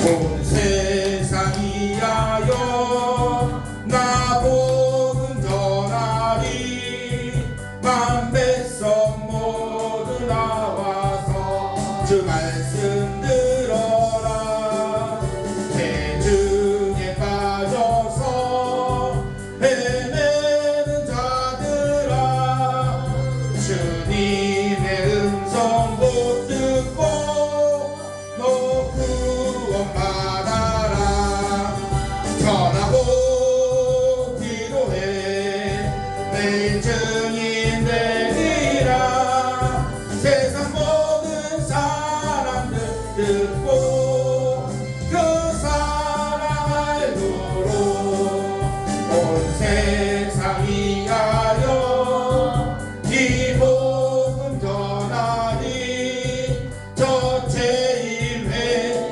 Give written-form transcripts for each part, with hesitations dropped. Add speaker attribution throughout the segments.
Speaker 1: 온 세상 위하여 나 복음 전하리. 만백성 모두 나와서 주 말씀 들어라. 대중에 빠져서 헤매는 자들아, 주님의 음성 못 듣고 너 구원 받아라. 전하고 기도해 내 증인 되리라. 세상 모든 사람들 듣고 그 사랑 알도록 온 세상 위하여 이 복음 전하니. 저 죄인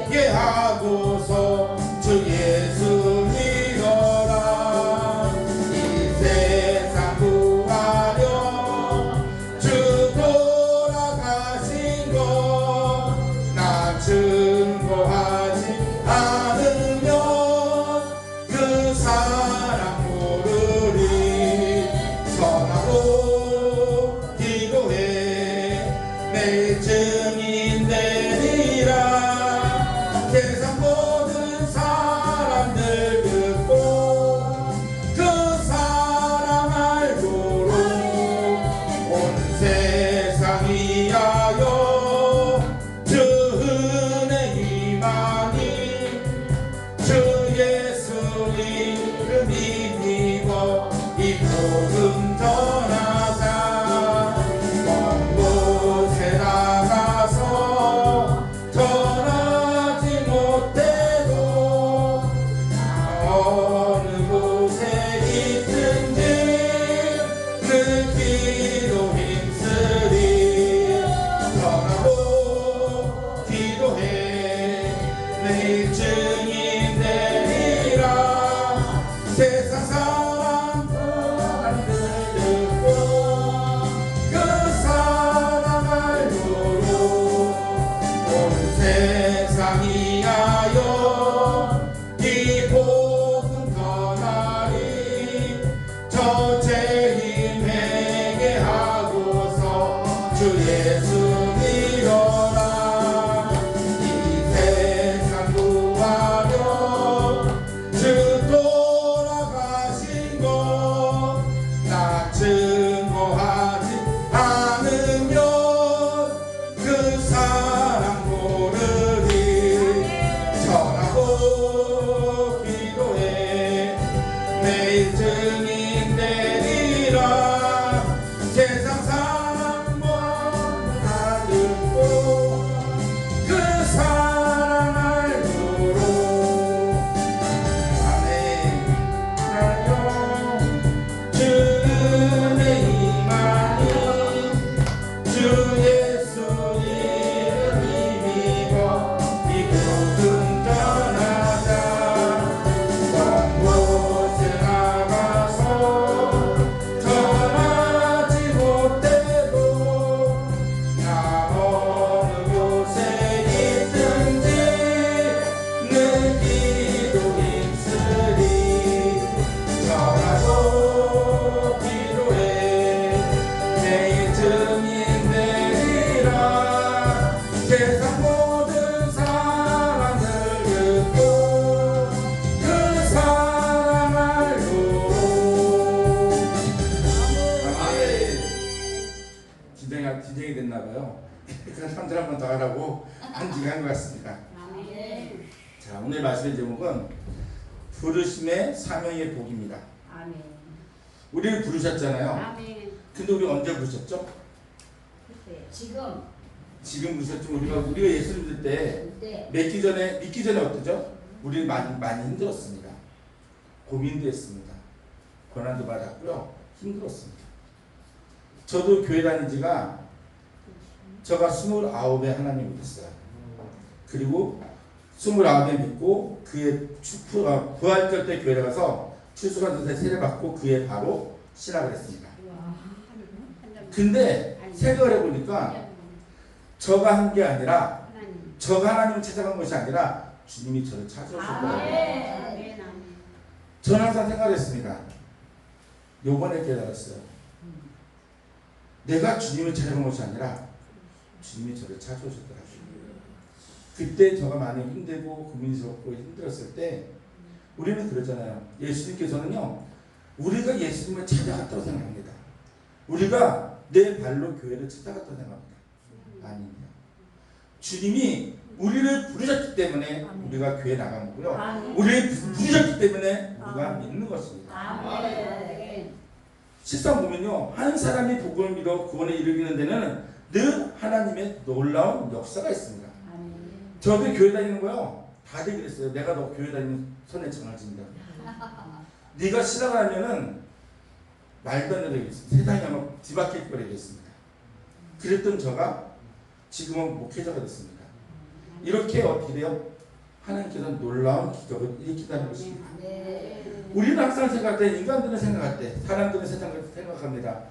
Speaker 1: 회개하고서 주 예수 믿어라. 이 세상 구하려 주 돌아가신 것 나 증거하지 않으면 그 사랑 모르리. 전하고 기도해 내 증인 되리라. 세상 모든 사람들 듣고 그 사랑 알도록 온 세상 위하여 주 은혜 임하니. 주 예수 이름 믿고 이 복음 전하자. 먼 곳에 나가서 전하지 못해도 어느 곳에 있든지 늘 기도 힘쓰리. 전하고 기도해 내 증인 되리라. 세상 사람들 듣고 그 사랑 알도록 온 세상 위하여 이 복음 전하리. 저 죄인 회개하고서 주 예수 믿어라. 이 세상 구하려 주 돌아가신 것 나 증거하지 않으면 그 사랑 모르리. 전하고 기도해 내 증인 되리라. 세상 사람 모두 다 듣고 그 사랑 알도록. 아멘. 하여 주 은혜 임하니. 주 예수 이름 믿고 이 복음 전하자. 먼 곳에 나가서 전하지 못해도 나 어느 곳에 있든지 늘 기도 힘쓰리. 전하고 기도해 내 증인 되리라. 세상 모든 사람들 듣고 그 사랑 알도록. 아멘. 진정이 됐나봐요. 그래서 3절 한 번 더 하라고 한지가 한 것 같습니다. 자, 오늘 말씀의 제목은 부르심의 사명의 복입니다.
Speaker 2: 아멘.
Speaker 1: 우리를 부르셨잖아요.
Speaker 2: 아멘.
Speaker 1: 근데 우리 언제 부르셨죠?
Speaker 2: 그때 지금
Speaker 1: 지금 부르셨죠. 우리가 예수 믿을 때
Speaker 2: 그때
Speaker 1: 믿기 전에 어떠죠? 우리는 많이 힘들었습니다. 고민도 했습니다. 고난도 받았고요. 힘들었습니다. 저도 교회 다닌 지가 저가 29에 하나님 믿었어요. 그리고 29에 믿고 그의 부활절 때 교회에 가서 추수감사제 세례받고 그에 바로 신학을 했습니다. 근데 생각을 해보니까 저가 한 게 아니라 저가 하나님을 찾아간 것이 아니라 주님이 저를 찾아오셨더라고요.
Speaker 2: 아멘.
Speaker 1: 저는 항상 생각했습니다. 요번에 깨달았어요. 내가 주님을 찾아온 것이 아니라 주님이 저를 찾아오셨더라고요. 그때 저가 많이 힘들고 고민스럽고 힘들었을 때 우리는 그러잖아요. 예수님께서는요, 우리가 예수님을 찾아갔다고 생각합니다. 우리가 내 발로 교회를 찾아갔다고 생각합니다. 아닙니다. 주님이 우리를 부르셨기 때문에 우리가 교회 나간 거고요. 우리를 부르셨기 때문에 우리가 믿는 것입니다. 실상 보면요, 한 사람이 복음을 믿어 구원에 이르기는 데는 늘 하나님의 놀라운 역사가 있습니다. 저도 교회 다니는 거요, 다들 그랬어요. 내가 너 교회 다니는 손에 정을 진다. 네가 신앙하면은 말도 안 되는 세상에 아마 뒤바뀔 거라겠습니다. 그랬던 저가 지금은 목회자가 됐습니다. 이렇게 어떻게 돼요? 하나님께서 놀라운 기적을 일으키다는 것입니다. 우리는 항상 생각할 때, 인간들은 생각할 때, 사람들은 세상을 생각합니다.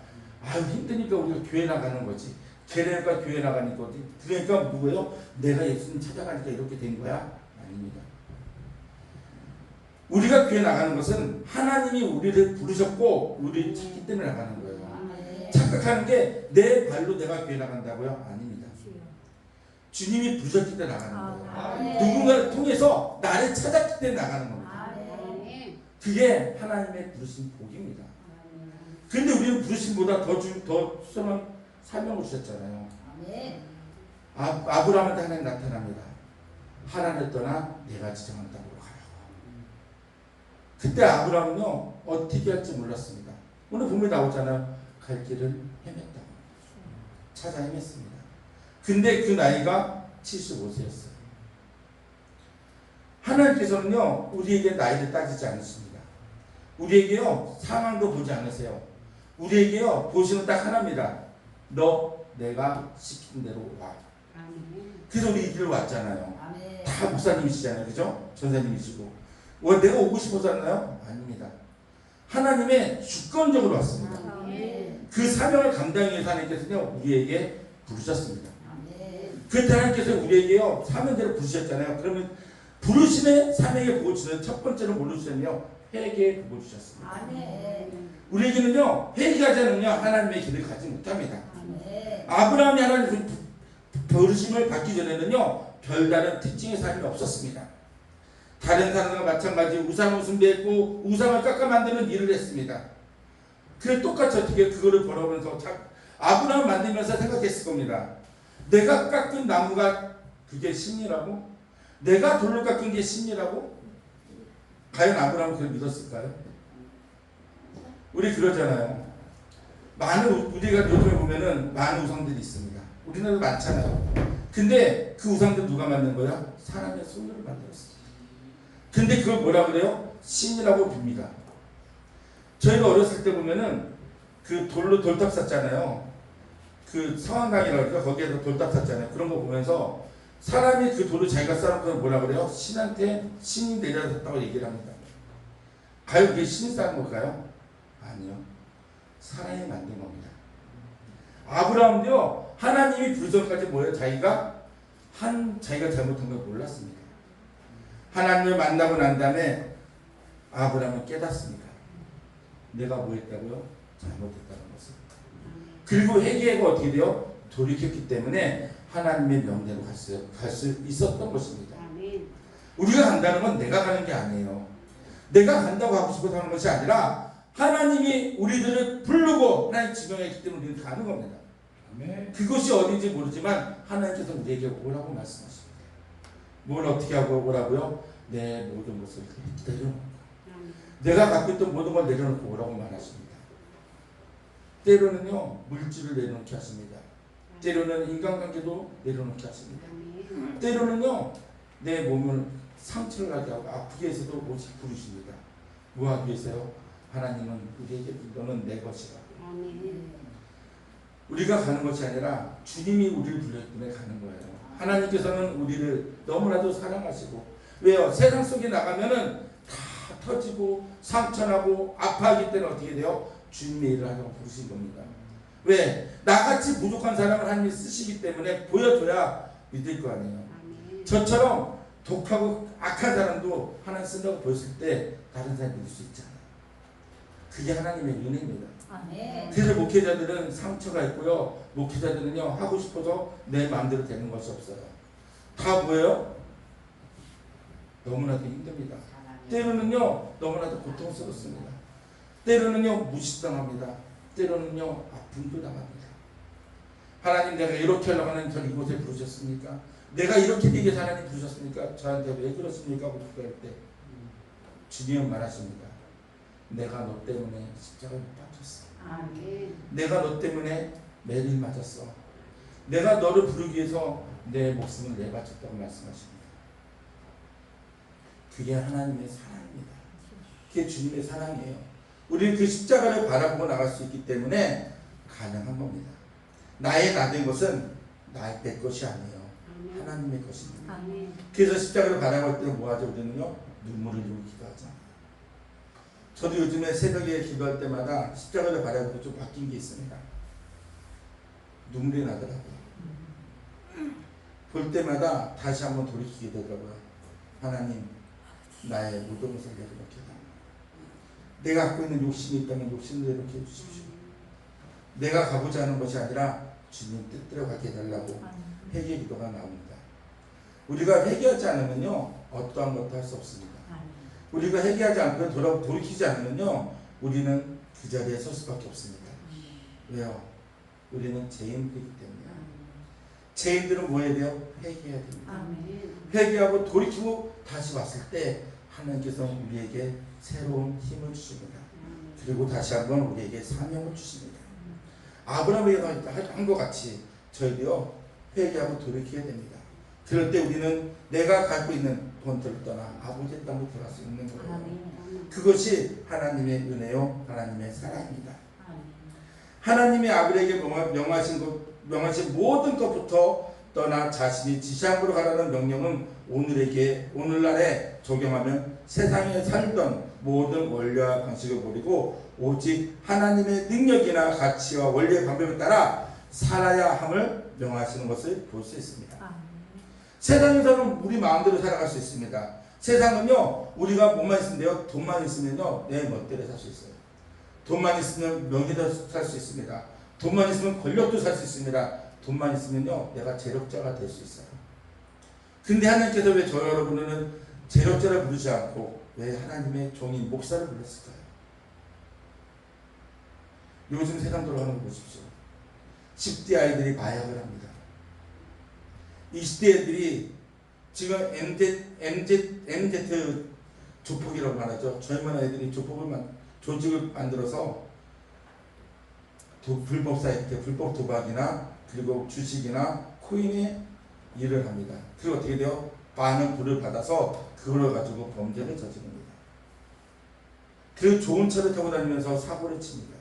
Speaker 1: 아유, 힘드니까 우리가 교회 나가는 거지. 걔네가 교회 나가니까 어디. 그러니까 누구예요? 내가 예수님 찾아가니까 이렇게 된 거야? 아닙니다. 우리가 교회 나가는 것은 하나님이 우리를 부르셨고 우리를 찾기 때문에 나가는 거예요. 착각하는 게 내 발로 내가 교회 나간다고요? 아닙니다. 주님이 부르셨기 때문에 나가는 거예요. 누군가를 통해서 나를 찾았기 때문에 나가는 겁니다. 그게 하나님의 부르신 복입니다. 그런데 우리는 부르심보다 더 수상한 사명을 주셨잖아요. 아브라함한테 하나님 나타납니다. 하나님을 떠나 내가 지정한 땅으로 가라고. 그때 아브라함은요, 어떻게 할지 몰랐습니다. 오늘 보면 나오잖아요. 갈 길을 헤맸다고. 찾아 헤맸습니다. 근데 그 나이가 75세였어요. 하나님께서는요, 우리에게 나이를 따지지 않으십니다. 우리에게요, 상황도 보지 않으세요. 우리에게요, 보시는 딱 하나입니다. 너 내가 시킨 대로 와. 그래서 우리 이 길로 왔잖아요. 다 목사님이시잖아요. 그죠? 전사님이시고. 왜 내가 오고 싶어서 왔나요? 아닙니다. 하나님의 주권적으로 왔습니다. 그 사명을 감당하기 위해서 하나님께서요, 우리에게 부르셨습니다. 그때 하나님께서 우리에게요, 사명대로 부르셨잖아요. 그러면 부르심의 사명의 복을 주는 첫 번째로 뭘로 주셨냐면 회개의 복을 주셨습니다. 우리에게는요, 회개하지 않으면 하나님의 길을 가지 못합니다. 아브라함이 하나님 부르심을 받기 전에는요, 별다른 특징의 삶이 없었습니다. 다른 사람과 마찬가지 우상을 숭배했고 우상을 깎아 만드는 일을 했습니다. 그래 똑같이 어떻게 그거를 벌어보면서 아브라함을 만들면서 생각했을 겁니다. 내가 깎은 나무가 그게 신이라고? 내가 돌로 깎은 게 신이라고? 과연 아브라함은 그걸 믿었을까요? 우리 그러잖아요. 우리가 요즘에 보면은 많은 우상들이 있습니다. 우리나라도 많잖아요. 근데 그 우상들 누가 만든 거야? 사람의 손으로 만들었습니다. 근데 그걸 뭐라 그래요? 신이라고 빕니다. 저희가 어렸을 때 보면은 그 돌로 돌탑 쌌잖아요. 그 성황당이라고 그러죠. 거기에서 돌탑 쌌잖아요. 그런 거 보면서 사람이 그 돌을 자기가 쌓은 뭐라 그래요? 신한테 신이 내려졌다고 얘기를 합니다. 과연 그게 신이 쌓은 걸까요? 아니요. 사람이 만든 겁니다. 아브라함도요, 하나님이 부르전까지 뭐예요? 자기가 잘못한 걸 몰랐습니다. 하나님을 만나고 난 다음에 아브라함은 깨닫습니다. 내가 뭐 했다고요? 잘못했다는 것을. 그리고 회개가 어떻게 돼요? 돌이켰기 때문에 하나님의 명대로 갈 수 있었던 것입니다. 우리가 간다는 건 내가 가는 게 아니에요. 내가 간다고 하고 싶어서 하는 것이 아니라 하나님이 우리들을 부르고 하나님 지명했기 때문에 우리는 가는 겁니다. 그것이 어딘지 모르지만 하나님께서 우리에게 오라고 말씀하십니다. 뭘 어떻게 하고 오라고요? 내 모든 것을 내려놓고 내가 갖고 있던 모든 걸 내려놓고 오라고 말하십니다. 때로는요, 물질을 내려놓게 하십니다. 때로는 인간관계도 내려놓게 하십니다. 때로는요, 내 몸을 상처를 나게 하고 아프게 해서도 오직 부르십니다. 뭐 하기 위해서요? 하나님은 우리에게 너는 내 것이라. 우리가 가는 것이 아니라 주님이 우리를 불렀기 때문에 가는 거예요. 하나님께서는 우리를 너무나도 사랑하시고, 왜요? 세상 속에 나가면은 다 터지고 상처나고 아파하기 때문에 어떻게 돼요? 주님의 일을 하려고 부르신 겁니다. 왜? 나같이 부족한 사람을 하나님이 쓰시기 때문에 보여줘야 믿을 거 아니에요. 저처럼 독하고 악한 사람도 하나님 쓴다고 보였을 때 다른 사람이 믿을 수 있잖아요. 그게 하나님의 은혜입니다.
Speaker 2: 아멘.
Speaker 1: 그래서 목회자들은 상처가 있고요. 목회자들은요 하고 싶어서 내 마음대로 되는 것이 없어요. 다 뭐예요? 너무나도 힘듭니다. 때로는요 너무나도 고통스럽습니다. 때로는요 무시당합니다. 때로는요 아픔도 당합니다. 하나님 내가 이렇게 하려고 하는 저 이곳에 부르셨습니까? 내가 이렇게 되기 위해서 하나님 부르셨습니까? 저한테 왜 그렇습니까? 그럴 때 주님은 말하십니다. 내가 너 때문에 십자가에 못 박혔어.
Speaker 2: 아멘.
Speaker 1: 내가 너 때문에 매를 맞았어. 내가 너를 부르기 위해서 내 목숨을 내바쳤다고 말씀하십니다. 그게 하나님의 사랑입니다. 그게 주님의 사랑이에요. 우리는 그 십자가를 바라보고 나갈 수 있기 때문에 가능한 겁니다. 나의 나된 것은 내 것이 아니에요. 하나님의 것입니다.
Speaker 2: 아멘.
Speaker 1: 그래서 십자가를 바라볼 때는 뭐하죠? 우리는요 눈물을 흘리고 기도하잖아요. 저도 요즘에 새벽에 기도할 때마다 십자가를 바라보고 좀 바뀐 게 있습니다. 눈물이 나더라고요. 볼 때마다 다시 한번 돌이키게 되더라고요. 하나님 나의 모든 것을 내려놓게 해달라. 내가 갖고 있는 욕심이 있다면 욕심을 내려놓게 해주십시오. 내가 가고자 하는 것이 아니라 주님 뜻대로 가게 해달라고 회개 기도가 나옵니다. 우리가 회개하지 않으면요 어떠한 것도 할 수 없습니다. 우리가 회개하지 않고 돌이키지 않으면요 우리는 그 자리에 설 수밖에 없습니다. 왜요? 우리는 죄인들이기 때문에. 죄인들은 뭐 해야 돼요? 회개해야 됩니다. 회개하고 돌이키고 다시 왔을 때 하나님께서 우리에게 새로운 힘을 주십니다. 그리고 다시 한번 우리에게 사명을 주십니다. 아브라함에게 한 것 같이 저희도요 회개하고 돌이켜야 됩니다. 그럴 때 우리는 내가 갖고 있는 본토를 떠나 아버지의 땅으로 들어갈 수 있는 거예요. 그것이 하나님의 은혜요 하나님의 사랑입니다. 하나님이 아브라함에게 명하신 모든 것부터 떠나 자신이 지시한 곳으로 가라는 명령은 오늘날에 적용하면 세상에 살던 모든 원리와 방식을 버리고 오직 하나님의 능력이나 가치와 원리의 방법에 따라 살아야 함을 명하시는 것을 볼 수 있습니다. 세상에서는 우리 마음대로 살아갈 수 있습니다. 세상은요 우리가 뭐만 있으면 돼요? 돈만 있으면요 내 멋대로 살 수 있어요. 돈만 있으면 명예도 살 수 있습니다. 돈만 있으면 권력도 살 수 있습니다. 돈만 있으면요 내가 재력자가 될 수 있어요. 근데 하나님께서 왜 저 여러분은 재력자를 부르지 않고 왜 하나님의 종인 목사를 불렀을까요? 요즘 세상 돌아가는 거 보십시오. 10대 아이들이 마약을 합니다. 20대 애들이 지금 MZ 조폭이라고 말하죠. 젊은 아이들이 조직을 만들어서 불법 사이트, 불법 도박이나 그리고 주식이나 코인에 일을 합니다. 그리고 어떻게 돼요? 많은 부를 받아서 그걸 가지고 범죄를 저지릅니다. 그리고 좋은 차를 타고 다니면서 사고를 칩니다.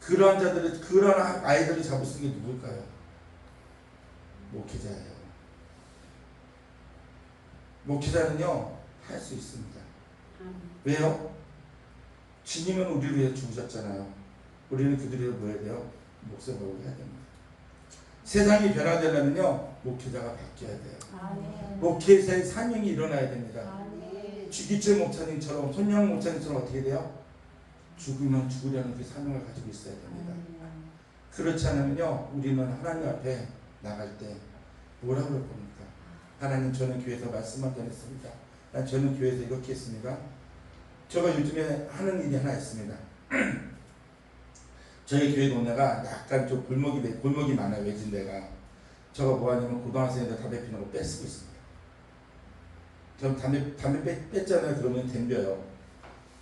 Speaker 1: 그러한 아이들을 잡을 수 있는 게 누굴까요? 목회자예요. 목회자는요 할 수 있습니다. 왜요? 주님은 우리를 위해 죽으셨잖아요. 우리는 그들을 위해 뭐 해야 돼요? 목숨을 걸고 해야 됩니다. 세상이 변화되려면요 목회자가 바뀌어야 돼요. 목회자의 사명이 일어나야 됩니다. 주기철 목사님처럼 손양 목사님처럼 어떻게 돼요? 죽으면 죽으려는 그 사명을 가지고 있어야 됩니다. 그렇지 않으면요 우리는 하나님 앞에 나갈 때 뭐라고 할 겁니까? 하나님 저는 교회에서 말씀만 전했습니다. 저는 교회에서 이렇게 했습니다. 제가 요즘에 하는 일이 하나 있습니다. 저희 교회 동네가 약간 좀 골목이 많아요. 외진 데가. 제가 뭐 하냐면 고등학생들 담배 피는 거 뺏고 있습니다. 전 담배 뺐잖아요. 그러면 덤벼요.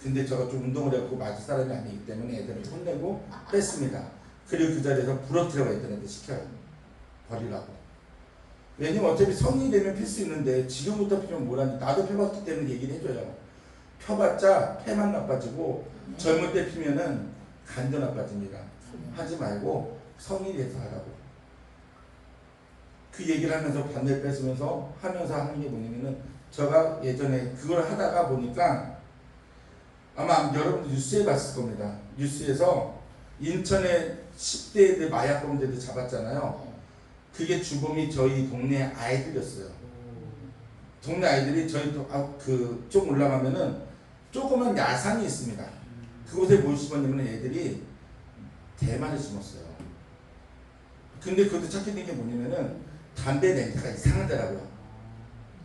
Speaker 1: 근데 제가 좀 운동을 해갖고 맞을 사람이 아니기 때문에 애들을 혼내고 뺐습니다. 그리고 그 자리에서 부러뜨려가 애들한테 시켜요. 버리라고. 왜냐면 어차피 성인이 되면 필 수 있는데 지금부터 피면 뭐라니. 나도 펴봤기 때문에 얘기를 해줘요. 펴봤자 폐만 나빠지고 젊을 때 피면은 간도 나빠집니다. 하지 말고 성인이 돼서 하라고. 그 얘기를 하면서 반대를 뺏으면서 하면서 하는 게 뭐냐면은 제가 예전에 그걸 하다가 보니까 아마 여러분들 뉴스에 봤을 겁니다. 뉴스에서 인천에 10대들 마약범죄들 잡았잖아요. 그게 주범이 저희 동네 아이들이었어요. 동네 아이들이 저희 좀 올라가면은 조그만 야산이 있습니다. 그곳에 뭘 심었냐면 애들이 대만을 심었어요. 근데 그것도 찾게 된 게 뭐냐면은 담배 냄새가 이상하더라고요.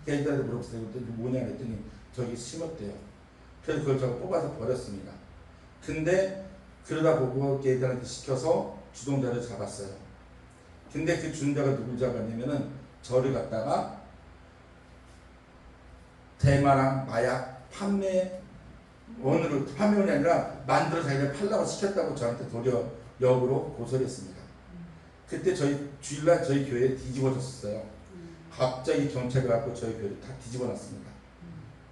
Speaker 1: 애들한테 물어봤어요. 뭐냐 했더니 저기 심었대요. 그래서 그걸 제가 뽑아서 버렸습니다. 근데 그러다 보고 애들한테 시켜서 주동자를 잡았어요. 근데 그 주동자가 누굴 잡았냐면은 저를 갖다가 대마랑 마약 판매원이 아니라 만들어 자기가 팔라고 시켰다고 저한테 도려 역으로 고소를 했습니다. 그때 저희 주일날 저희 교회에 뒤집어졌었어요. 갑자기 경찰이 와서 저희 교회를 다 뒤집어놨습니다.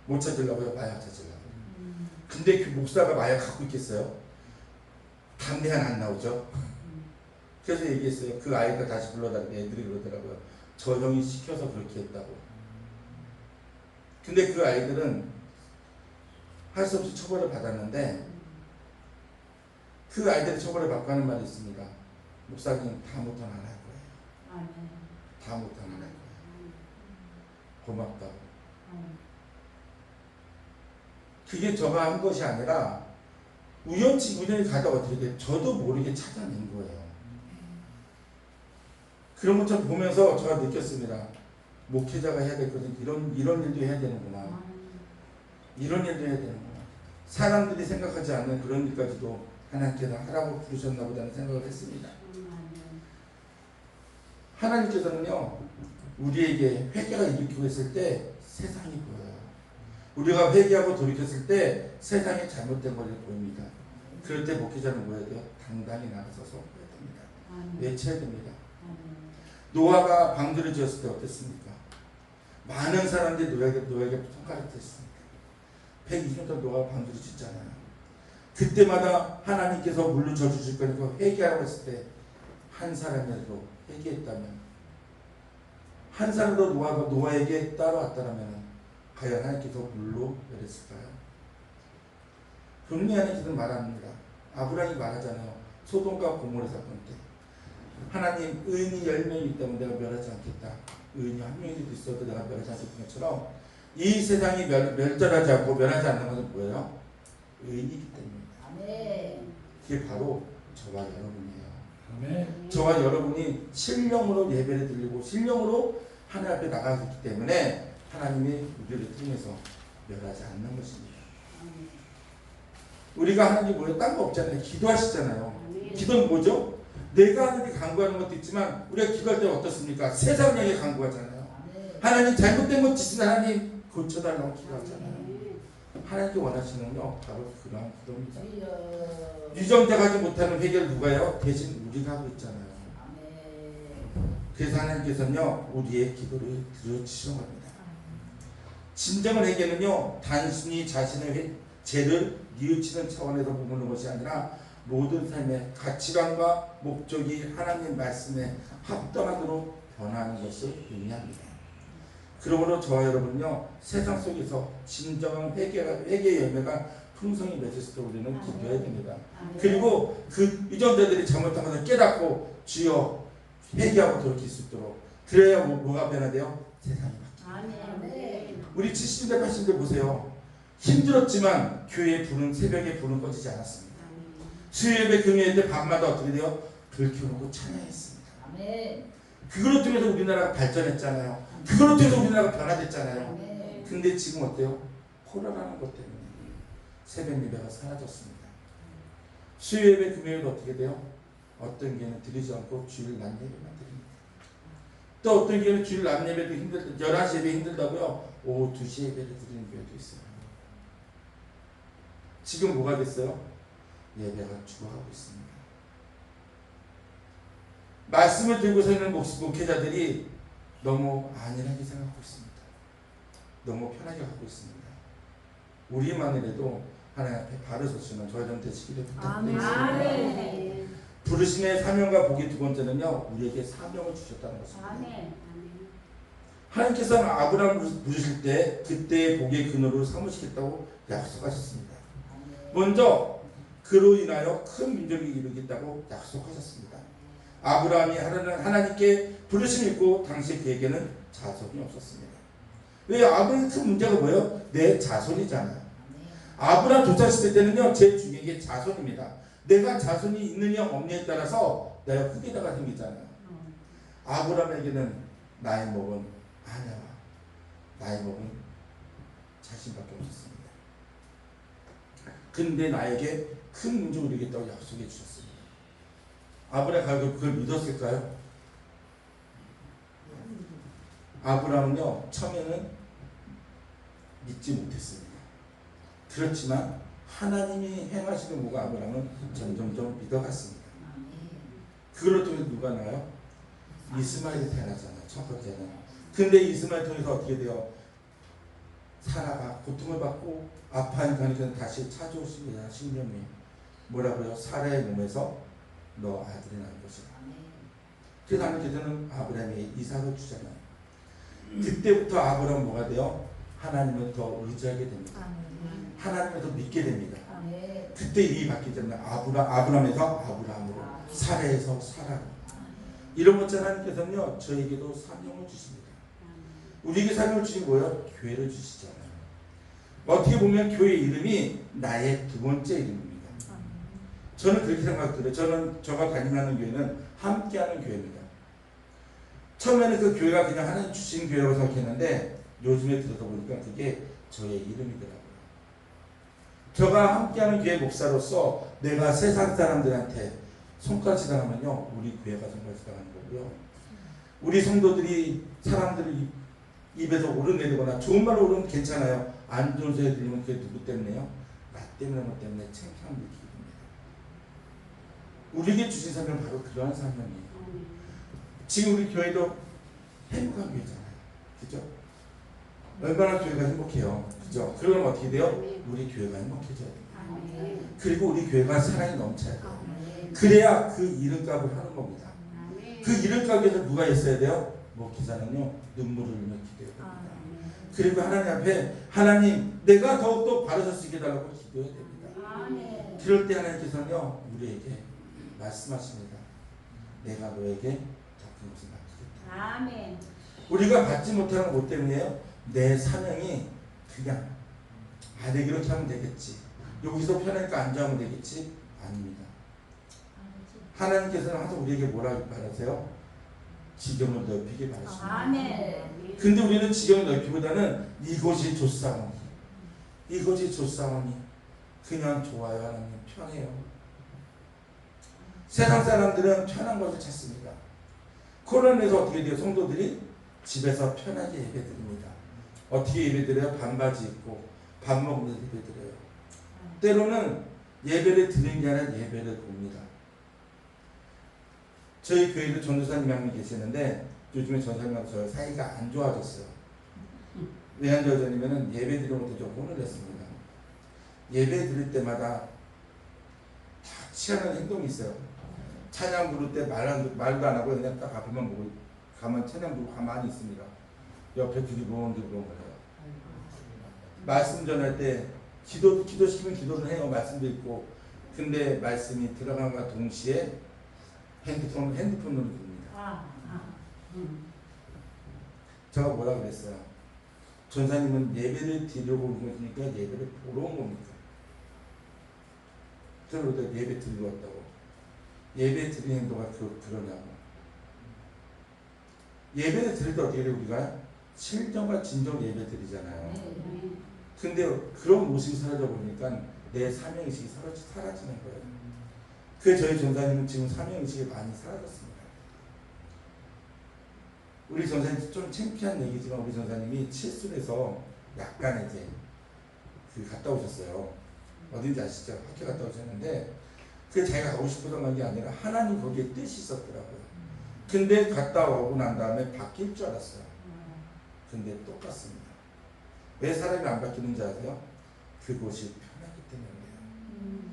Speaker 1: 못 찾으려고요. 마약 찾으려고. 근데 그 목사가 마약 갖고 있겠어요? 담배 하나 안 나오죠? 그래서 얘기했어요. 그 아이가 다시 불러다니까 애들이 그러더라고요. 저 형이 시켜서 그렇게 했다고. 근데 그 아이들은 할 수 없이 처벌을 받았는데 그 아이들이 처벌을 받고 하는 말이 있습니다. 목사님 다음부터는 안 할 거예요. 다음부터는 안 할 거예요. 고맙다고. 그게 저가 한 것이 아니라 우연히 가다 어떻게 돼? 저도 모르게 찾아낸 거예요. 그런 것처럼 보면서 제가 느꼈습니다. 목회자가 해야 될 것은 이런 일도 해야 되는구나. 이런 일도 해야 되는구나. 사람들이 생각하지 않는 그런 일까지도 하나님께서 하라고 부르셨나 보다는 생각을 했습니다. 하나님께서는요, 우리에게 회개가 일으키고 있을 때 세상이 보여요. 우리가 회개하고 돌이켰을 때 세상이 잘못된 것을 보입니다. 그럴 때 목회자는 뭐 해야 돼요? 당당히 나가서서 해야 됩니다. 외쳐야 됩니다. 노아가 방주를 지었을 때 어땠습니까? 많은 사람들이 노아에게 손가락을 댔습니다. 120년 동안 노아가 방주를 짓잖아요. 그때마다 하나님께서 물로 져주실 거니까 회개하라고 했을 때 한 사람이라도 회개했다면, 한 사람도 노아에게 따라왔다면 과연 하나님께서 물로 멸했을까요? 분명히 하나님께서는 말합니다. 아브라함이 말하잖아요. 소돔과 고모라 사건 때 하나님 의인이 10명이 있다면 내가 멸하지 않겠다. 의인이 한 명이라도 있어도 내가 멸하지 않겠다는 것처럼 이 세상이 멸절하지 않고 멸하지 않는 것은 뭐예요? 의인이기 때문입니다. 그게 바로 저와 여러분이에요. 저와 여러분이 신령으로 예배를 드리고 신령으로 하나님 앞에 나가기 때문에 하나님이 우리를 통해서 멸하지 않는 것입니다. 우리가 하나님 뭐예요? 딴 거 없잖아요. 기도하시잖아요. 기도는 뭐죠? 내가 하나님께 간구하는 것도 있지만 우리가 기도할 때 어떻습니까? 세상을 향해 간구하잖아요. 하나님 잘못된 것 짓은 하나님 고쳐달라고 기도하잖아요. 하나님께 원하시는요 바로 그러한 기도입니다. 유정자가 하지 못하는 회개를 누가 해요? 대신 우리가 하고 있잖아요. 그래서 하나님께서는요 우리의 기도를 들어주시는 겁니다. 진정한 회개는요 단순히 자신의 죄를 뉘우치는 차원에서 머무는 것이 아니라 모든 삶의 가치관과 목적이 하나님 말씀에 합당하도록 변화하는 것을 의미합니다. 그러므로 저와 여러분은요 세상 속에서 진정한 회개의 열매가 풍성히 맺을 수 있도록 우리는 기도해야 됩니다. 그리고 그 유전자들이 잘못한 것을 깨닫고 주여 회개하고 돌이킬 수 있도록 그래야 뭐가 변화돼요? 세상이 바뀝니다. 우리 70대 80대 보세요. 힘들었지만 교회에 부른 새벽에 불은 꺼지지 않았습니다. 수요예배 금요일 때 밤마다 어떻게 돼요? 불 켜놓고 찬양했습니다. 그걸로 통해서 우리나라가 발전했잖아요. 그걸로 통해서 우리나라가 변화됐잖아요. 근데 지금 어때요? 코로나라는 것 때문에 새벽 예배가 사라졌습니다. 수요예배 금요일도 어떻게 돼요? 어떤 교회는 드리지 않고 주일 낮 예배만 드립니다. 또 어떤 교회는 주일 낮 예배도 힘들다, 11시 예배 힘들다고요? 오후 2시 예배를 드리는 교회도 있어요. 지금 뭐가 됐어요? 예배가 죽어가고 있습니다. 말씀을 들고 서 있는 목회자들이 너무 안일하게 생각하고 있습니다. 너무 편하게 하고 있습니다. 우리만이라도 하나님 앞에 바로 서시면 저희 좀 되시기를 부탁드리겠습니다. 부르심의 사명과 복이 두 번째는요 우리에게 사명을 주셨다는 것입니다. 하나님께서는 아브라함을 부르실 때 그때의 복의 근원으로 삼으시겠다고 약속하셨습니다. 먼저 그로 인하여 큰 민족이 이루겠다고 약속하셨습니다. 아브라함이 하나님께 부르심 있고 당시 그에게는 자손이 없었습니다. 왜? 아브라함의 큰 문제가 뭐예요? 내 자손이잖아요. 아브라함 조차시대 때는요, 제일 중요한 게 자손입니다. 내가 자손이 있느냐 없느냐에 따라서 내가 후계자가 생기잖아요. 아브라함에게는 나이 먹은 아내와 나이 먹은 자신밖에 없었습니다. 근데 나에게 큰 문제를 이루겠다고 약속해 주셨습니다. 아브라함이 그걸 믿었을까요? 아브라함은요, 처음에는 믿지 못했습니다. 그렇지만 하나님이 행하시는 뭐가 아브라함은 점점점 믿어갔습니다. 그걸로 통해서 누가 나요? 이스마엘이 태어나잖아요. 첫 번째는. 근데 이스마엘 통해서 어떻게 돼요? 사라가 고통을 받고 아파하니까 다시 찾아오십니다. 신명이 뭐라고요? 사라의 몸에서 너 아들이 난 것이다. 그래서 하나님께서는 아브라함에게 이삭을 주잖아요. 그때부터 아브라함은 뭐가 돼요? 하나님을 더 의지하게 됩니다. 하나님을 더 믿게 됩니다. 그때 일이 바뀌잖아요. 아브라함에서 아브라함으로, 사라에서 사라로. 이런 것처럼 하나님께서는요, 저에게도 사명을 주십니다. 우리에게 사명을 주신 뭐예요? 교회를 주시잖아요. 어떻게 보면 교회 이름이 나의 두 번째 이름입니다. 저는 그렇게 생각들어요. 저가 다니는 교회는 함께하는 교회입니다. 처음에는 그 교회가 그냥 하나님 주신 교회라고 생각했는데 요즘에 들어서 보니까 그게 저의 이름이더라고요. 저가 함께하는 교회 목사로서 내가 세상 사람들한테 손가락질 당하면요, 우리 교회가 손가락질 당하는 거고요. 우리 성도들이 사람들을 입에서 오르내리거나 좋은 말로 오르면 괜찮아요. 안 좋은 소리 들리면 그게 누구 때문에요? 나 때문에 뭐 때문에 창피함을 느끼게 됩니다. 우리에게 주신 사명은 바로 그러한 사명이에요. 지금 우리 교회도 행복한 교회잖아요. 그죠? 얼마나 교회가 행복해요. 그죠? 그러면 어떻게 돼요? 우리 교회가 행복해져야 돼요. 그리고 우리 교회가 사랑이 넘쳐야 돼요. 그래야 그 이름값을 하는 겁니다. 그 이름값에서 누가 있어야 돼요? 목회자는요, 눈물을 흘리며 기도해야 됩니다. 그리고 하나님 앞에 하나님 내가 더욱더 바르실 수 있게 해달라고 기도해야 됩니다. 그럴 때 하나님께서는요, 우리에게 말씀하십니다. 내가 너에게 더 큰 것을 맡기겠다.
Speaker 2: 아멘.
Speaker 1: 우리가 받지 못하는 것 때문이에요. 내 사명이 그냥 내가 이렇게 하면 되겠지, 여기서 편하니까 앉아하면 되겠지, 아닙니다. 하나님께서는 항상 우리에게 뭐라고 바라세요? 지경을 넓히길 바라십니다.
Speaker 2: 아멘.
Speaker 1: 근데 우리는 지경을 넓히기보다는 이곳이 좋사오니, 이곳이 좋사오니 그냥 좋아요. 하나님 편해요. 세상 사람들은 편한 것을 찾습니다. 코로나에서 어떻게 돼요? 성도들이 집에서 편하게 예배드립니다. 어떻게 예배드려요? 반바지 입고 밥 먹으면서 예배드려요. 때로는 예배를 드리는 게 아니라 예배를 봅니다. 저희 교회도 전도사님이 한 분 계시는데 요즘에 전도사님하고 저 사이가 안 좋아졌어요. 왜 안 좋아졌냐면 예배 드리는 것도 좀 혼을 냈습니다. 예배 드릴 때마다 다 취하는 행동이 있어요. 찬양 부를 때 말도 안 하고 그냥 딱 앞에만 보고 가만 찬양 부르고 가만히 있습니다. 옆에 두리번두리번 거려요. 말씀 전할 때 기도시키면 기도를 해요. 말씀도 있고. 근데 말씀이 들어간과 동시에 핸드폰으로 듭니다. 제가 뭐라 그랬어요? 전사님은 예배를 드리려고 온 거니까 예배를 보러 온 겁니까? 그러다 예배 드리러 왔다고. 예배 드리는 행동가 그러냐고. 예배를 드릴 때 어떻게 돼요? 우리가 실정과 진정 예배 드리잖아요. 근데 그런 모습이 사라져 보니까 내 사명의식이 사라지는 거예요. 그래서 저희 전사님은 지금 사명의식이 많이 사라졌습니다. 우리 전사님 좀 창피한 얘기지만 우리 전사님이 칠순에서 약간 이제 갔다 오셨어요. 어딘지 아시죠? 학교 갔다 오셨는데 그게 자기가 가고 싶어서 간 게 아니라 하나님 거기에 뜻이 있었더라고요. 근데 갔다 오고 난 다음에 바뀔 줄 알았어요. 근데 똑같습니다. 왜 사람이 안 바뀌는지 아세요? 그곳이 편하기 때문이에요.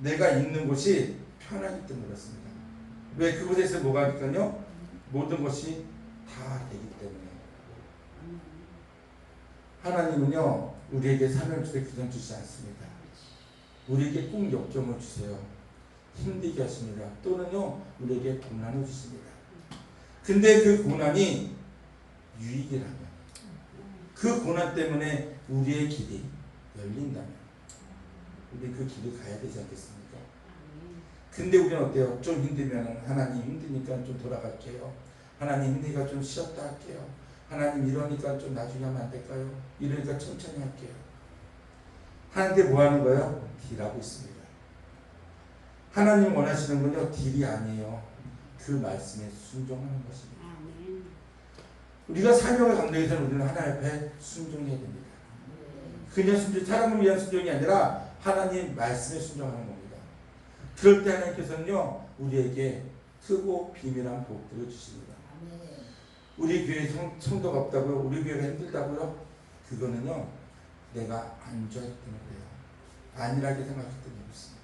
Speaker 1: 내가 있는 곳이 편하기 때문에 그렇습니다. 왜? 그곳에서 뭐가 있거든요? 모든 것이 다 되기 때문에. 하나님은요, 우리에게 사명을 주되 그냥 주지 않습니다. 우리에게 꼭 역정을 주세요. 힘들게 하십니다. 또는요 우리에게 고난을 주십니다. 근데 그 고난이 유익이라면, 그 고난 때문에 우리의 길이 열린다면 우리 그 길을 가야 되지 않겠습니까? 근데 우리는 어때요? 좀 힘들면 하나님 힘드니까 좀 돌아갈게요. 하나님 힘드니까 좀 쉬었다 할게요. 하나님 이러니까 좀 나중에 하면 안 될까요? 이러니까 천천히 할게요. 하는데 뭐 하는 거예요? 딜하고 있습니다. 하나님 원하시는 건요 딜이 아니에요. 그 말씀에 순종하는 것입니다. 우리가 사명을 감당해서는 우리는 하나님 앞에 순종해야 됩니다. 그냥 순종, 사람을 위한 순종이 아니라 하나님 말씀에 순종하는 겁니다. 그럴 때 하나님께서는요 우리에게 크고 비밀한 복들을 주십니다. 우리 교회에 성도가 없다고요? 우리 교회가 힘들다고요? 그거는요 내가 안 좋아했기 때문에 그래요. 안일하게 생각했기 때문에 그렇습니다.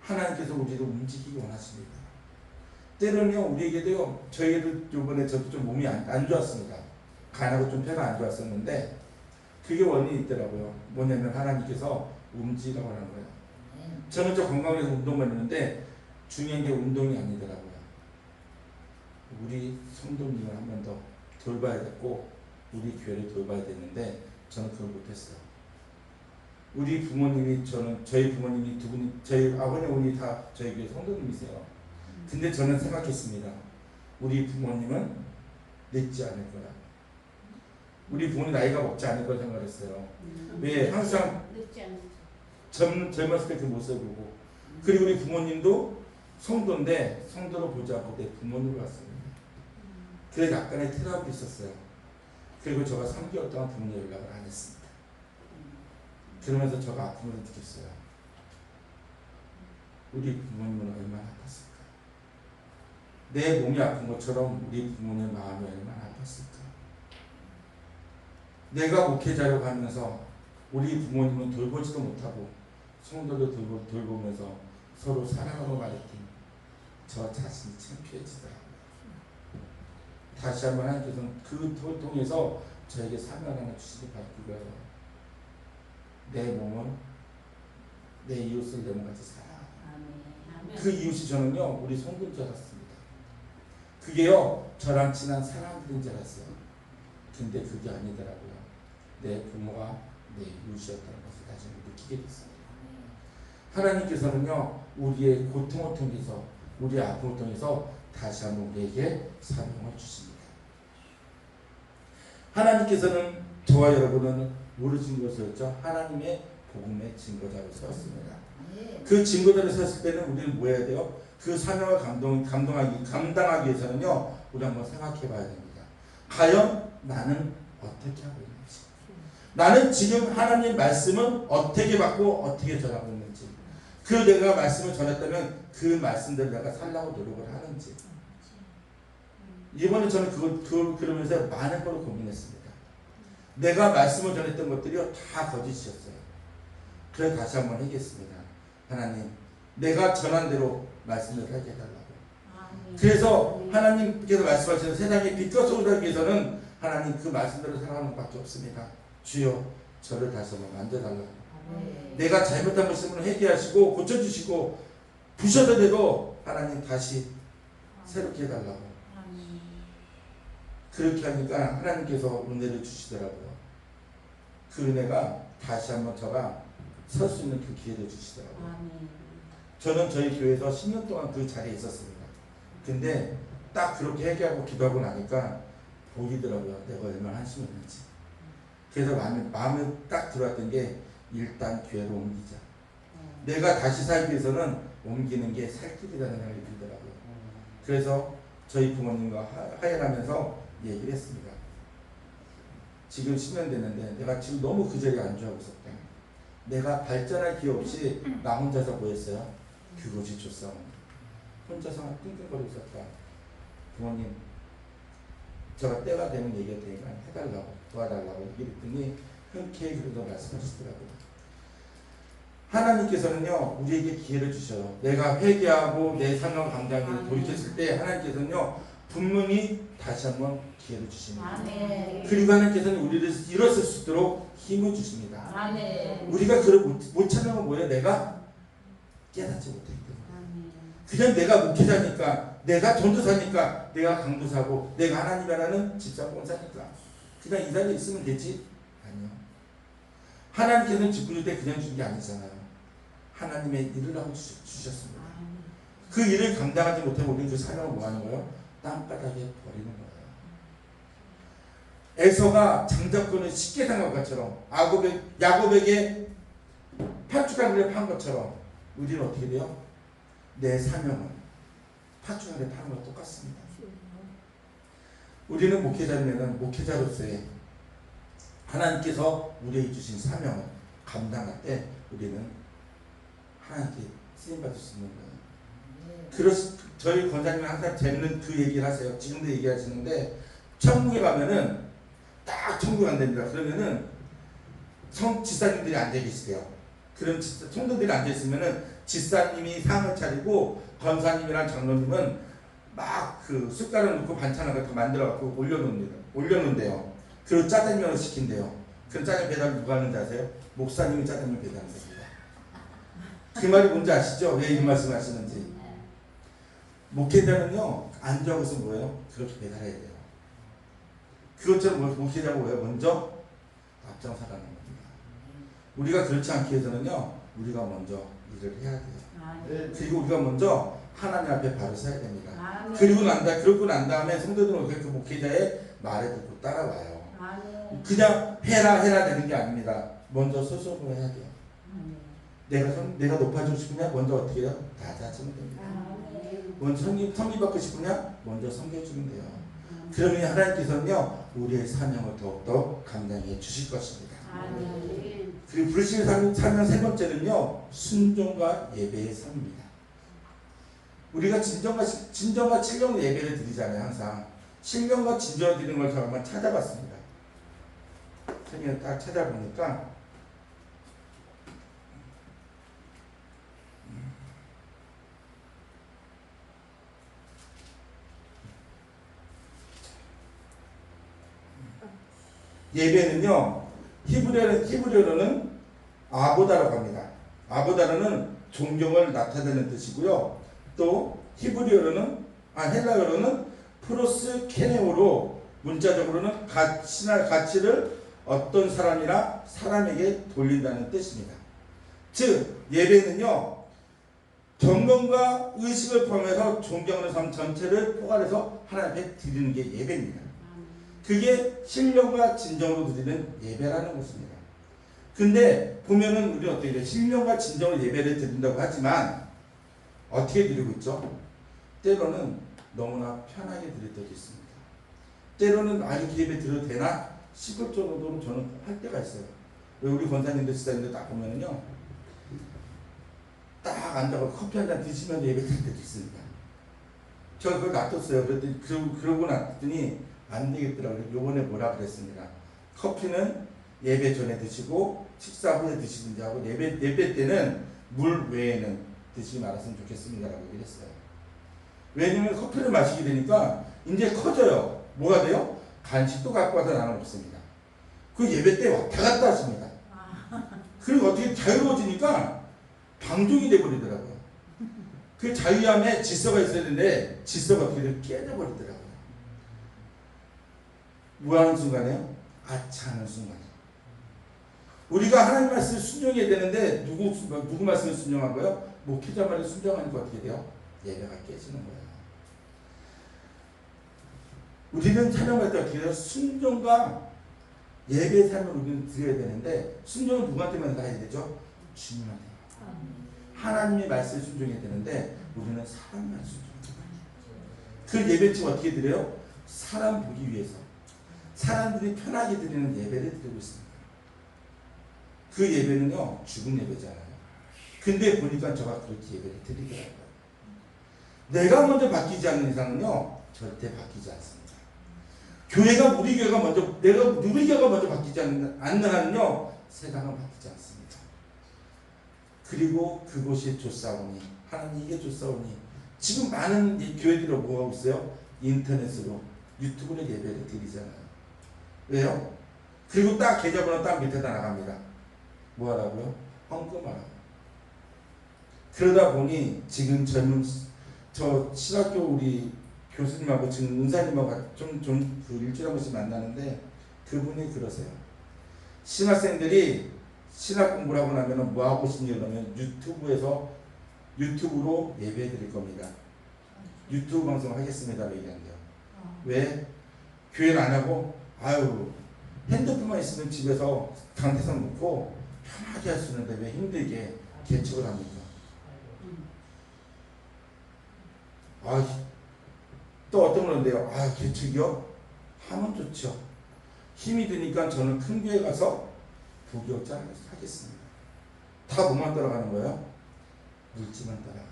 Speaker 1: 하나님께서 우리를 움직이기 원하십니다. 때로는요 우리에게도요, 저희에도 이번에 저도 좀 몸이 안 좋았습니다. 간하고 좀 폐가 안 좋았었는데 그게 원인이 있더라고요. 뭐냐면 하나님께서 움직이라고 하는 거예요. 저는 저 건강해서 운동만 했는데 중요한 게 운동이 아니더라고요. 우리 성도님을 한 번 더 돌봐야 됐고 우리 교회를 돌봐야 됐는데 저는 그걸 못했어요. 우리 부모님이, 저희 부모님이 두 분이, 저희 아버님 어머니 다 저희 교회 성도님이세요. 근데 저는 생각했습니다. 우리 부모님은 늙지 않을 거라. 우리 부모님 나이가 먹지 않을 거라 생각했어요. 왜? 항상 젊었을 때 그 모습을 보고, 그리고 우리 부모님도 성도인데 성도로 보지 않고 내 부모님으로 왔습니다. 그래서 약간의 트러블이 있었어요. 그리고 제가 3개월 동안 부모님 연락을 안 했습니다. 그러면서 제가 아픔을 느꼈어요. 우리 부모님은 얼마나 아팠을까? 내 몸이 아픈 것처럼 우리 부모님 마음이 얼마나 아팠을까? 내가 목회자라고 하면서 우리 부모님은 돌보지도 못하고 성도를 돌보면서 서로 사랑하고 말했더니 저 자신이 창피해지더라고요. 다시 한번 하나님께서는 그 통해서 저에게 사명 하나 주시기 바랍니다. 내 몸은 내 이웃을 내 몸같이 사랑하라. 그 이웃이 저는요 우리 성도인 줄 알았습니다. 그게요 저랑 친한 사람들인 줄 알았어요. 근데 그게 아니더라고요. 내 부모가 내 이웃이었다는 것을 다시 느끼게 됐습니다. 하나님께서는요 우리의 고통을 통해서, 우리의 아픔을 통해서 다시 한번 우리에게 사명을 주십니다. 하나님께서는 저와 여러분은 모르신 것이었죠. 하나님의 복음의 증거자로 세웠습니다. 그 증거자로 세웠을 때는 우리는 뭐 해야 돼요? 그 사명을 감당하기 위해서는요 우리 한번 생각해 봐야 됩니다. 과연 나는 어떻게 하고 있는지, 나는 지금 하나님의 말씀은 어떻게 받고 어떻게 전하고 있는지, 그 내가 말씀을 전했다면 그 말씀대로 내가 살라고 노력을 하는지. 이번에 저는 그걸 그러면서 많은 걸 고민했습니다. 내가 말씀을 전했던 것들이요 다 거짓이었어요. 그래서 다시 한번 하겠습니다. 하나님, 내가 전한 대로 말씀을 하게 해달라고. 그래서 하나님께서 말씀하시는 세상에 빛과 소리를 하기 위해서는 하나님 그 말씀대로 살아가는 것밖에 없습니다. 주여 저를 다시 한번 만져달라고. 내가 잘못한 것을 회개하시고 고쳐주시고 부셔더라도 하나님 다시 새롭게 해달라고. 그렇게 하니까 하나님께서 은혜를 주시더라고요. 그 은혜가 다시 한번 제가 설 수 있는 그 기회를 주시더라고요. 저는 저희 교회에서 10년 동안 그 자리에 있었습니다. 근데 딱 그렇게 회개하고 기도하고 나니까 보이더라고요. 내가 얼마나 한심했는지. 그래서 마음에 딱 들어왔던 게 일단 교회로 옮기자. 내가 다시 살기 위해서는 옮기는 게 살 길이라는 생각이 들더라고요. 그래서 저희 부모님과 화해하면서 얘기를 했습니다. 지금 10년 됐는데 내가 지금 너무 그 자리에 안주하고 있었다. 내가 발전할 기회 없이 나 혼자서 뭐 했어요? 그것이 좋사옵니다. 혼자서 끙끙거리고 있었다. 부모님, 제가 때가 되면 얘기할 테니까 해달라고, 도와달라고 얘기했더니 흔쾌히 그러고 말씀하시더라고요. 하나님께서는요 우리에게 기회를 주셔요. 내가 회개하고 내 상황 감당을 돌이켰을 때 하나님께서는요 분명히 다시 한번 기회를 주십니다. 그리고 하나님께서는 우리를 일어설 수 있도록 힘을 주십니다. 우리가 그걸 못 찾는 건 뭐예요? 내가 깨닫지 못했기 때문에.
Speaker 2: 아멘.
Speaker 1: 그냥 내가 목회자니까, 내가 전도사니까, 내가 강도사고, 내가 하나님이라는 집사 권사니까 그냥 이 자리에 있으면 되지? 아니요. 하나님께서는 직분일 때 그냥 준 게 아니잖아요. 하나님의 일을 하고 주셨습니다.
Speaker 2: 아멘.
Speaker 1: 그 일을 감당하지 못하고 우리는 그 사명을 뭐 하는 거예요? 땅바닥에 버리는 거예요. 에서가 장자권을 쉽게 당한 것처럼, 야곱에게 팥죽알을 판 것처럼 우리는 어떻게 돼요? 내 사명은 팥죽알을 파는 것 똑같습니다. 우리는 목회자면은 목회자로서의 하나님께서 우리에게 주신 사명을 감당할 때 우리는 하나님께 쓰임받을 수 있는 거예요. 그래서 저희 권사님은 항상 재밌는 그 얘기를 하세요. 지금도 얘기하시는데, 천국에 가면은 딱 천국 안 됩니다. 그러면은 지사님들이 앉아 계시대요. 그럼 성도들이 앉아 있으면은 지사님이 상을 차리고 권사님이랑 장로님은 막 그 숟가락 넣고 반찬을 다 만들어 갖고 올려놓는데요. 그리고 짜장면을 시킨대요. 그럼 짜장면 배달 누가 하는지 아세요? 목사님이 짜장면 배달하는 겁니다. 그 말이 뭔지 아시죠? 왜 이 말씀 하시는지. 목회자는요, 앉아서 뭐예요? 그렇게 배달해야 돼요. 그것처럼 목회자가 뭐예요? 먼저 앞장서가는 겁니다. 우리가 그렇지 않기 위해서는요, 우리가 먼저 일을 해야 돼요. 그리고 우리가 먼저 하나님 앞에 바로 서야 됩니다. 그러고 난 다음에 성도들은 그 목회자의 말에 듣고 따라와요. 그냥 해라 되는 게 아닙니다. 먼저 스스로 해야 돼요. 내가 높아지고 싶으냐? 먼저 어떻게 해요? 낮아지면 됩니다. 먼저 섬기 받고 싶으냐? 먼저 섬겨주면 돼요. 그러면 하나님께서는요, 우리의 사명을 더욱더 감당해 주실 것입니다. 그리고 부르심의 사명 세 번째는요, 순종과 예배의 삶입니다. 우리가 진정과 신령의 예배를 드리잖아요. 항상 신령과 진정을 드리는 걸 제가 한번 찾아봤습니다. 그냥 딱 찾아보니까 예배는요, 히브리어로는 아보다라고 합니다. 아보다라는 존경을 나타내는 뜻이고요. 또 헬라어로는 프로스 케네오로, 문자적으로는 가치를 어떤 사람이나 사람에게 돌린다는 뜻입니다. 즉 예배는요, 경건과 의식을 포함해서 존경하는 삶 전체를 포괄해서 하나님 앞에 드리는 게 예배입니다. 그게 신령과 진정으로 드리는 예배라는 것입니다. 근데 보면은 우리 어떻게 돼요? 신령과 진정으로 예배를 드린다고 하지만 어떻게 드리고 있죠? 때로는 너무나 편하게 드릴 때도 있습니다. 때로는 이렇게 예배 드려도 되나 싶을 정도로 저는 할 때가 있어요. 왜 우리 권사님들 지사님들 딱 보면은요, 딱 앉아서 커피 한 잔 드시면서 예배 드릴 때도 있습니다. 제가 그걸 놔뒀어요. 그랬더니 그러고 났더니 안 되겠더라고요. 요번에 뭐라 그랬습니다. 커피는 예배 전에 드시고 식사 후에 드시든지 하고 예배 때는 물 외에는 드시지 말았으면 좋겠습니다라고 얘기를 했어요. 왜냐면 커피를 마시게 되니까 이제 커져요. 뭐가 돼요? 간식도 갖고 와서 나는 없습니다. 그 예배 때 왔다 갔다 하십니다. 그리고 어떻게 자유로워지니까 방종이 돼버리더라고요. 그 자유함에 질서가 있어야 되는데 질서가 어떻게 돼요? 깨져버리더라고요. 뭐 하는 순간에요? 아차하는 순간이에요. 우리가 하나님 말씀을 순종해야 되는데 누구 말씀을 순종한 거예요? 목회자 말에 순종하니까 어떻게 돼요? 예배가 깨지는 거예요. 우리는 찬양할 때 어떻게 돼요? 순종과 예배의 삶을 우리는 드려야 되는데, 순종은 누구한테만 해야 되죠? 주님한테. 하나님의 말씀을 순종해야 되는데 우리는 사람만 순종해요. 그 예배 지금 어떻게 드려요? 사람 보기 위해서, 사람들이 편하게 드리는 예배를 드리고 있습니다. 그 예배는요, 죽은 예배잖아요. 근데 보니까 저가 그렇게 예배를 드리더라고요. 내가 먼저 바뀌지 않는 이상은요, 절대 바뀌지 않습니다. 교회가 우리 교회가 먼저, 우리 교회가 먼저 바뀌지 않는 한은요, 세상은 바뀌지 않습니다. 그리고 그곳이 좋사오니, 하나님 이게 좋사오니, 지금 많은 교회들이 뭐 하고 있어요? 인터넷으로, 유튜브로 예배를 드리잖아요. 왜요? 그리고 딱 계좌번호 딱 밑에다 나갑니다. 뭐 하라고요? 헌금하라고. 그러다 보니 지금 저 신학교 우리 교수님하고 지금 은사님하고 그 일주일에 한 번씩 만나는데 그분이 그러세요. 신학생들이 신학 공부를 하고 나면 뭐 하고 싶니 그러면 유튜브로 예배 드릴 겁니다. 유튜브 방송 하겠습니다. 얘기한대요. 왜? 교회는 안 하고 핸드폰만 있으면 집에서 강대상 놓고 편하게 할 수 있는데 왜 힘들게 개척을 합니까? 또 어떤 건데요? 개척이요? 하면 좋죠. 힘이 드니까 저는 큰 교회 가서 부교자 하겠습니다. 다 뭐만 따라가는 거예요? 물질만 따라가요.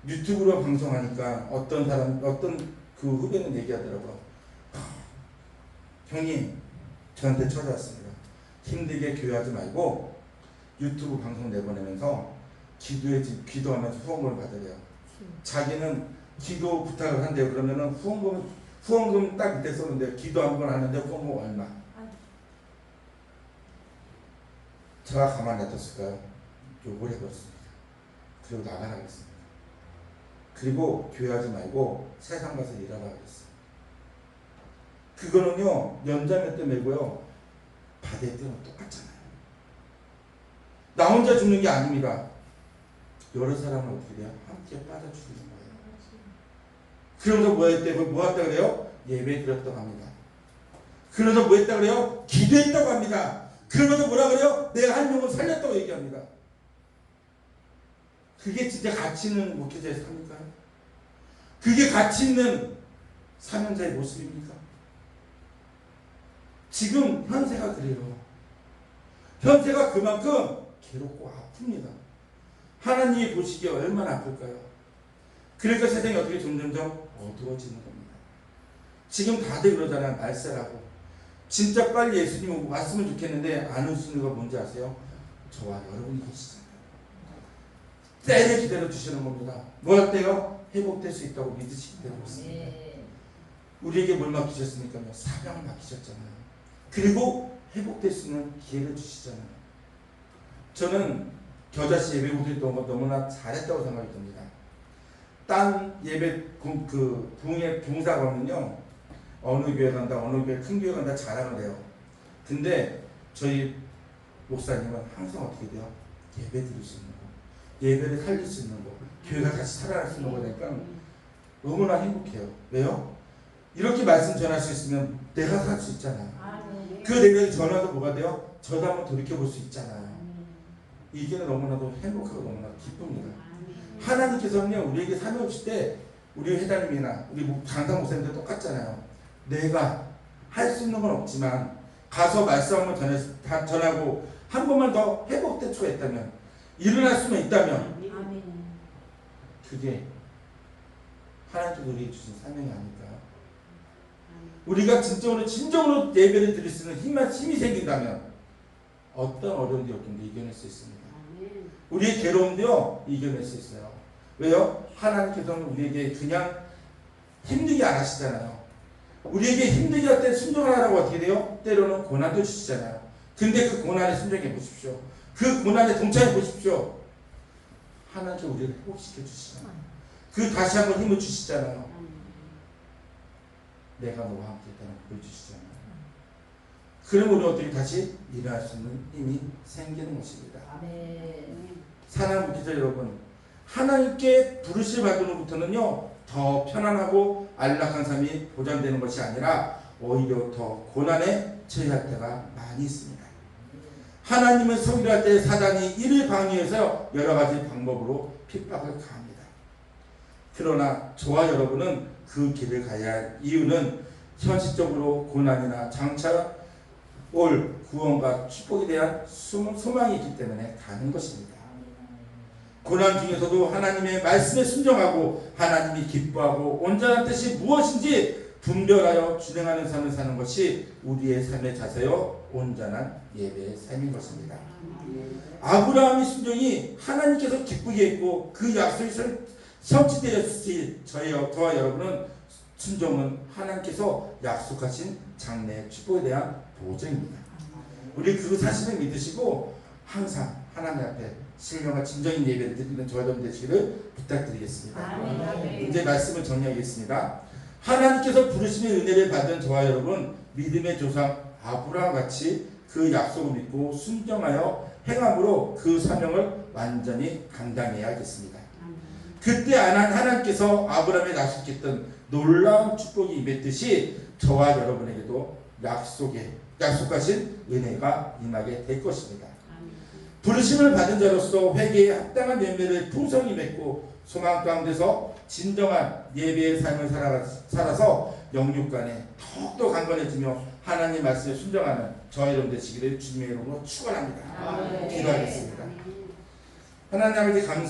Speaker 1: 유튜브로 방송하니까 어떤 그 후배는 얘기하더라고요. 형님, 저한테 찾아왔습니다. 힘들게 교회하지 말고 유튜브 방송 내보내면서 기도하면서 후원금을 받으래요. 자기는 기도 부탁을 한대요. 그러면은 후원금 딱 밑에 써놓는데요. 기도 한 번 하는데 후원금 얼마? 제가 가만히 놔뒀을까요? 욕을 해버렸습니다. 그리고 나가라 그랬습니다. 그리고 교회하지 말고 세상 가서 일하라 그랬어요. 그거는요, 연자몇 대 매고요, 바다의 때는 똑같잖아요. 나 혼자 죽는 게 아닙니다. 여러 사람은 어떻게 돼요? 함께 빠져 죽는 거예요. 그러면서 뭐 했다 그래요? 예배 드렸다고 합니다. 그러면서 뭐 했다 그래요? 기도했다고 합니다. 그러면서 뭐라 그래요? 내가 한 영혼 살렸다고 얘기합니다. 그게 진짜 가치 있는 목회자의 삶일까요? 그게 가치 있는 사명자의 모습입니까? 지금 현세가 그래요. 현세가 그만큼 괴롭고 아픕니다. 하나님이 보시기에 얼마나 아플까요? 그러니까 세상이 어떻게 점점점 어두워지는 겁니다. 지금 다들 그러잖아요. 말세라고. 진짜 빨리 예수님 왔으면 좋겠는데 안 오시는 거 뭔지 아세요? 저와 여러분이 계시잖아요. 때를 기다려 주시는 겁니다. 뭐 어때요? 회복될 수 있다고 믿으시기 때문에 그렇습니다. 우리에게 뭘 맡기셨습니까? 사명을 맡기셨잖아요. 그리고 회복될 수 있는 기회를 주시잖아요. 저는 겨자씨 예배 우들이 너무나 잘했다고 생각이 듭니다. 딴 예배 부흥사관은요, 어느 교회 간다, 어느 교회 큰 교회 간다 자랑을 해요. 근데 저희 목사님은 항상 어떻게 돼요? 예배 드릴 수 있는 거, 예배를 살릴 수 있는 거, 교회가 다시 살아날 수 있는 거니까 너무나 행복해요. 왜요? 이렇게 말씀 전할 수 있으면 내가 살 수 있잖아요. 그 내용이 전화도 뭐가 돼요? 저도 한번 돌이켜볼 수 있잖아요. 이게 너무나도 행복하고 너무나 기쁩니다. 하나님께서는요, 우리에게 사명 주실 때 우리 회장님이나 우리 강사 목사님들 똑같잖아요. 내가 할 수 있는 건 없지만 가서 말씀 한번 전하고 한 번만 더 회복될 수가 있다면, 일어날 수만 있다면, 그게 하나님께서 우리에게 주신 사명이 아닐까요? 우리가 진정으로 예배를 드릴 수 있는 힘이 생긴다면 어떤 어려운 일도 이겨낼 수 있습니다. 우리의 괴로움도요, 이겨낼 수 있어요. 왜요? 하나님께서는 우리에게 그냥 힘들게 안 하시잖아요. 우리에게 힘들게 할 때 순종하라고 어떻게 돼요? 때로는 고난도 주시잖아요. 근데 그 고난에 순종해 보십시오. 그 고난에 동참해 보십시오. 하나님께 우리를 회복시켜 주시잖아요. 그 다시 한번 힘을 주시잖아요. 내가 너와 함께 있다는 걸 보여주시잖아요. 그럼 우리 어떻게 다시 일어날 수 있는 힘이 생기는 것입니다. 사랑하는 목회자 여러분, 하나님께 부르실 받음으로부터는요, 더 편안하고 안락한 삶이 보장되는 것이 아니라 오히려 더 고난에 처할 때가 많이 있습니다. 하나님을 섬기려 할 때 사단이 이를 방해해서 여러 가지 방법으로 핍박을 가합니다. 그러나 저와 여러분은 그 길을 가야 할 이유는 현실적으로 고난이나 장차 올 구원과 축복에 대한 소망이 있기 때문에 가는 것입니다. 고난 중에서도 하나님의 말씀에 순종하고 하나님이 기뻐하고 온전한 뜻이 무엇인지 분별하여 준행하는 삶을 사는 것이 우리의 삶의 자세요 온전한 예배의 삶인 것입니다. 아브라함의 순종이 하나님께서 기쁘게 했고 그 약속이 성취되었을 저와 여러분은 순종은 하나님께서 약속하신 장래의 축복에 대한 보증입니다. 우리 그 사실을 믿으시고 항상 하나님 앞에 신령한 진정인 예배를 드리는 저와 여러분 되시기를 부탁드리겠습니다.
Speaker 2: 아멘.
Speaker 1: 이제 말씀을 정리하겠습니다. 하나님께서 부르심의 은혜를 받은 저와 여러분, 믿음의 조상 아브라함 같이 그 약속을 믿고 순종하여 행함으로 그 사명을 완전히 감당해야겠습니다. 그때 하나님께서 아브라함에 약속했던 놀라운 축복이 임했듯이 저와 여러분에게도 약속하신 은혜가 임하게 될 것입니다. 부르심을 받은 자로서 회개에 합당한 열매를 풍성히 맺고 소망 가운데서 진정한 예배의 삶을 살아서 영육간에 더욱더 강건해지며 하나님 말씀에 순종하는 저와 여러분 되시기를 주님의 이름으로 축원합니다. 기도하겠습니다. 하나님 아버지 감사